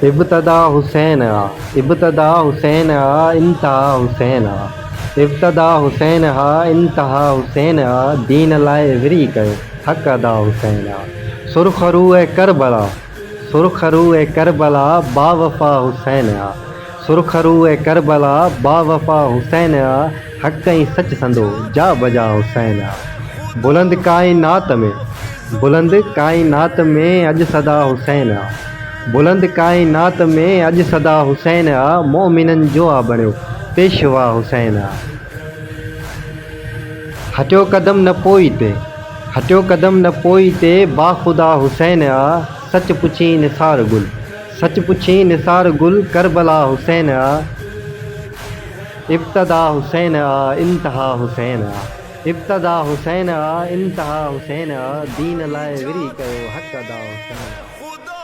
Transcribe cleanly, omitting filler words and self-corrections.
इब्तदा हुसैन आ, इब्तदा हुसैन आ, इंतहा हुसैन आ। इब्तदा हुसैन आ, इंतहा हुसैन आ। दीन लाए विरी कयो, हक़ अदा हुसैन आ। सुरखरू ए करबला, सुरखरू ए करबला, बावफ़ा हुसैन आ। सुरखरू ए करबला, बावफ़ा हुसैन आ। हक़ ऐं सच संदो, जा बजा हुसैन आ। बुलंद काइनात में, बुलंद काइनात में अॼु सदा हुसैन आ। बुलंद काइनात में अॼु सदा हुसैन आ। मोमिननि जो आ बणियो पेशवा हुसैन आ। हटियो कदम न पोइ ते, हटियो कदम न पोइ ते, बाख़ुदा हुसैन आ। सच पुछी निसार गुल, सच पुछी निसार गुल, करबला हुसैन आ। इब्तदा हुसैन आ, इंतहा हुसैन आ। इब्तदा हुसैन आ, इंतहा हुसैन आ। दीन लाइ विरी कयो, हक़ अदा हुसैन आ।